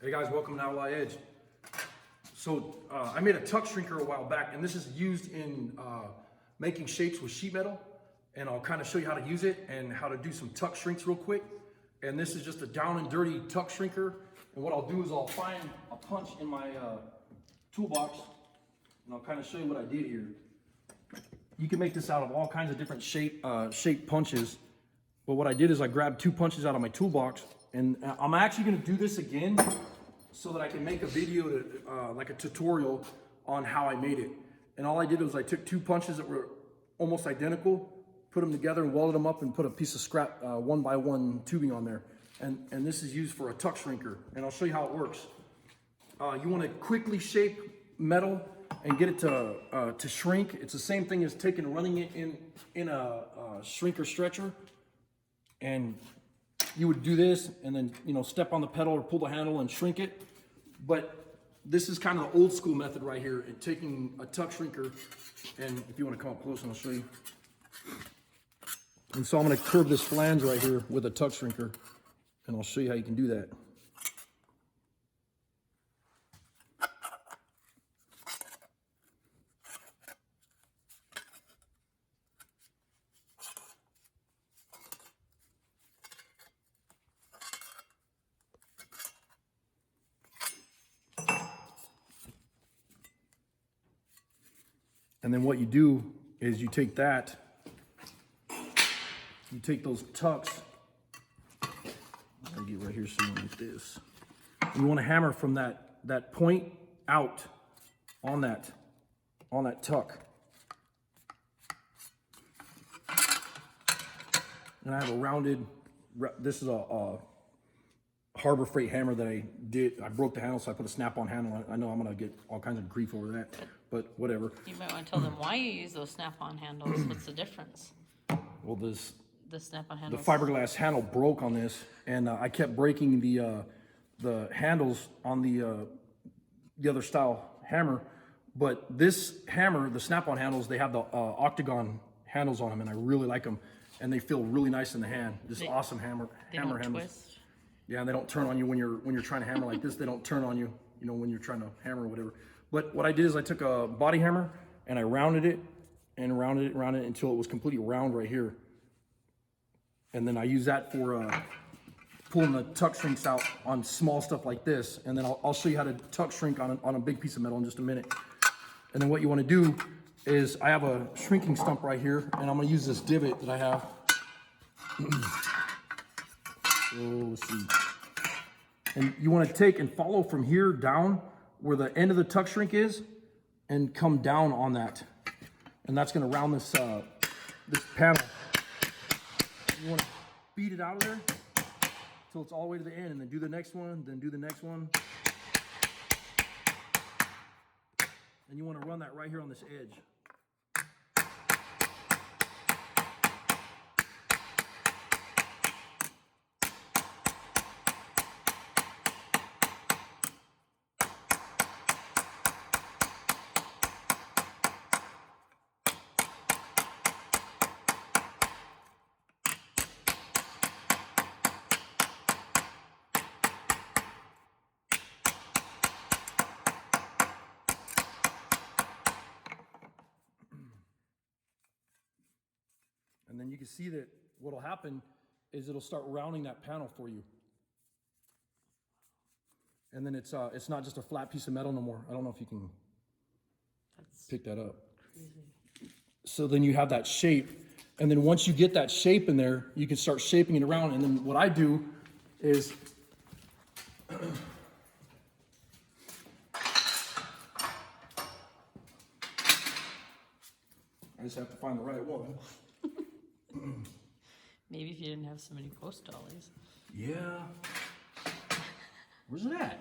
Hey guys, welcome to Outlaw Edge. So I made a tuck shrinker a while back, and this is used in making shapes with sheet metal. And I'll kind of show you how to use it and how to do some tuck shrinks real quick. And this is just a down and dirty tuck shrinker. And what I'll do is I'll find a punch in my toolbox, and I'll kind of show you what I did here. You can make this out of all kinds of different shape punches. But what I did is I grabbed 2 punches out of my toolbox, and I'm actually going to do this again so that I can make a video to, like a tutorial on how I made it. And all I did was I took 2 punches that were almost identical, put them together and welded them up and put a piece of scrap 1x1 tubing on there. And this is used for a tuck shrinker, and I'll show you how it works. You want to quickly shape metal and get it to shrink. It's the same thing as running it in a shrinker stretcher. And you would do this and then, step on the pedal or pull the handle and shrink it. But this is kind of the old school method right here, in taking a tuck shrinker. And if you want to come up close, and I'll show you. And so I'm going to curve this flange right here with a tuck shrinker, and I'll show you how you can do that. And then what you do is you take that, you take those tucks, I'll get right here so you like this. You want to hammer from that point out on that tuck. And I have a rounded, this is a Harbor Freight hammer that I did. I broke the handle, so I put a snap-on handle on it. I know I'm gonna get all kinds of grief over that, but whatever. You might want to tell them why you use those snap-on handles. What's the difference? Well, The snap-on handles. the fiberglass handle broke on this, and I kept breaking the handles on the other style hammer. But this hammer, the snap-on handles, they have the octagon handles on them, and I really like them, and they feel really nice in the hand. This awesome hammer handles. Twist. Yeah, and they don't turn on you when you're trying to hammer like this. They don't turn on you, when you're trying to hammer or whatever. But what I did is I took a body hammer and I rounded it and rounded it until it was completely round right here. And then I use that for pulling the tuck shrinks out on small stuff like this. And then I'll show you how to tuck shrink on a big piece of metal in just a minute. And then what you want to do is I have a shrinking stump right here, and I'm going to use this divot that I have. So let's see. And you want to take and follow from here down where the end of the tuck shrink is, and come down on that. And that's going to round this this panel. You want to beat it out of there until it's all the way to the end, and then do the next one, then do the next one. And you want to run that right here on this edge. And then you can see that what'll happen is it'll start rounding that panel for you. And then it's not just a flat piece of metal no more. I don't know if you can pick that up. Crazy. So then you have that shape. And then once you get that shape in there, you can start shaping it around. And then what I do is I just have to find the right one. Maybe if you didn't have so many post dollies. Yeah. Where's it at?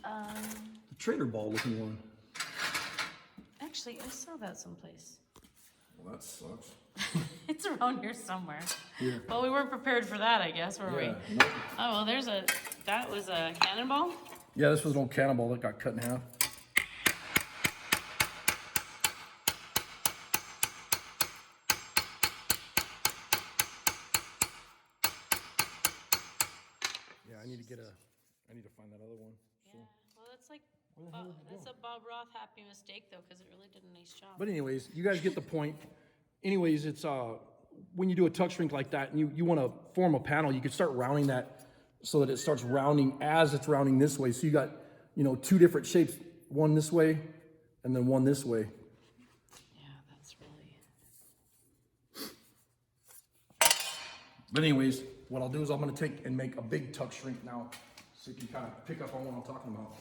The trader ball looking one. Actually, I saw that someplace. Well, that sucks. It's around here somewhere. Yeah. Well, we weren't prepared for that, I guess, were we? Nope. Oh, well, that was a cannonball? Yeah, this was an old cannonball that got cut in half. I need to get a I need to find that other one. Yeah, well, that's like, Where the hell did it that's go? a Bob Roth happy mistake though, because it really did a nice job. But anyways, you guys get the point. Anyways, it's when you do a tuck shrink like that and you want to form a panel, you can start rounding that so that it starts rounding as it's rounding this way. So you got, you know, two different shapes, one this way and then one this way. Yeah, that's really. But anyways, what I'll do is I'm going to take and make a big tuck shrink now so you can kind of pick up on what I'm talking about.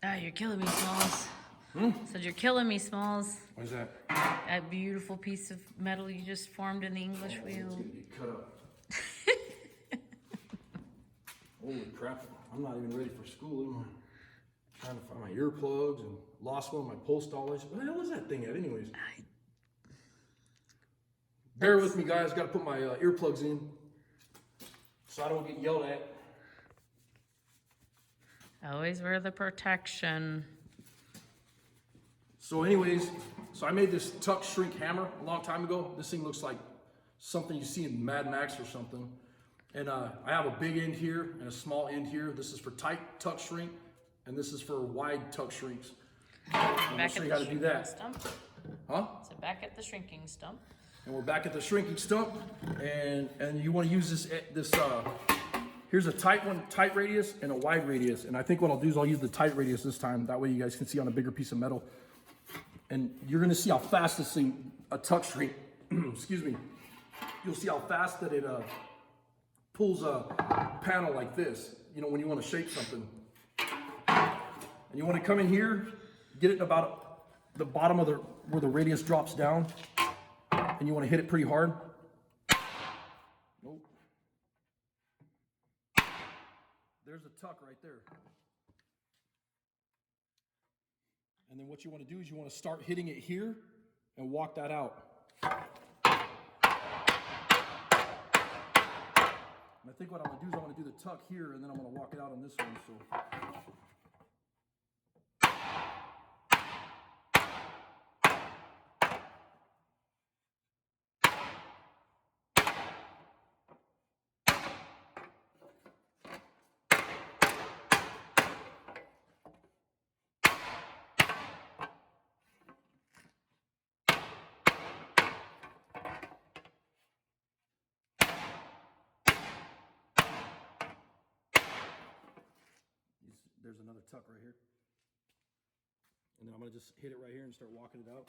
Ah, you're killing me, Smalls. Said you're killing me, Smalls. What is that? That beautiful piece of metal you just formed in the English wheel. It's gonna get cut up. Holy crap, I'm not even ready for school. I'm trying to find my earplugs and lost one of my post dollars. What the hell is that thing at anyways? Bear with me guys, gotta put my earplugs in so I don't get yelled at. Always wear the protection. So anyways, so I made this tuck shrink hammer a long time ago. This thing looks like something you see in Mad Max or something. And I have a big end here and a small end here. This is for tight tuck shrink, and this is for wide tuck shrinks. I'm gonna show you how to do that. Stump. Huh? So back at the shrinking stump. And we're back at the shrinking stump, and you want to use this here's a tight one, tight radius, and a wide radius. And I think what I'll do is I'll use the tight radius this time. That way you guys can see on a bigger piece of metal. And you're gonna see how fast this thing, a tuck shrink, excuse me, you'll see how fast that it pulls a panel like this, you know, when you want to shape something. And you want to come in here, get it about the bottom of where the radius drops down, and you want to hit it pretty hard. Nope. There's a tuck right there. And then what you want to do is you want to start hitting it here and walk that out. And I think what I'm going to do is I'm going to do the tuck here and then I'm going to walk it out on this one. So. There's another tuck right here. And then I'm going to just hit it right here and start walking it out.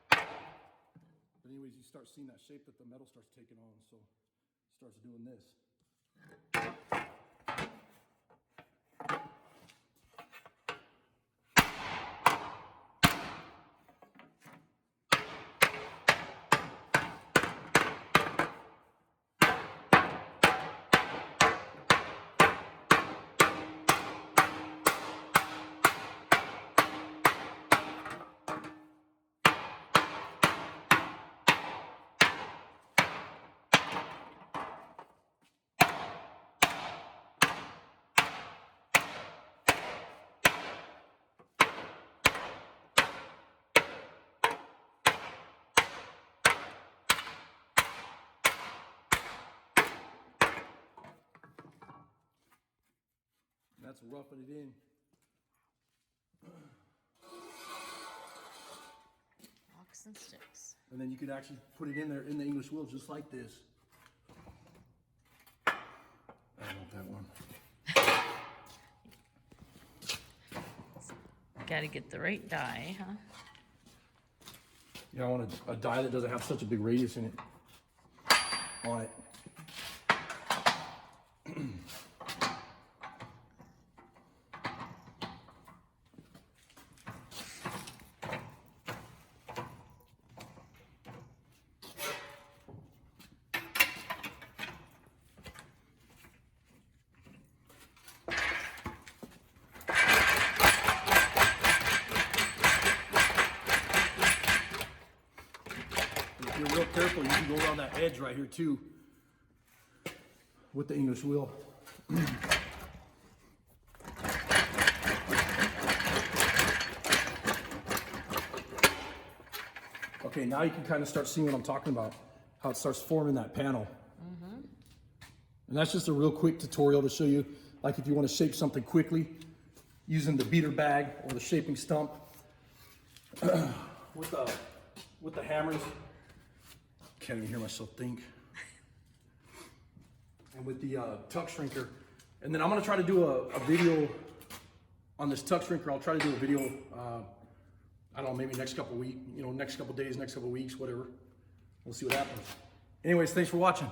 But anyways, you start seeing that shape that the metal starts taking on. So it starts doing this. That's roughing it in. Rocks and sticks. And then you could actually put it in there in the English wheel just like this. I want that one. Got to get the right die, huh? Yeah, I want a die that doesn't have such a big radius in it. On it. If you're real careful, you can go around that edge right here too with the English wheel. Okay, now you can kind of start seeing what I'm talking about, how it starts forming that panel. And that's just a real quick tutorial to show you, like if you want to shape something quickly using the beater bag or the shaping stump with the hammers. Can't even hear myself think. And with the tuck shrinker. And then I'm gonna try to do a video on this tuck shrinker. I'll try to do a video, I don't know, maybe next couple weeks, next couple days, next couple weeks, whatever. We'll see what happens. Anyways, thanks for watching.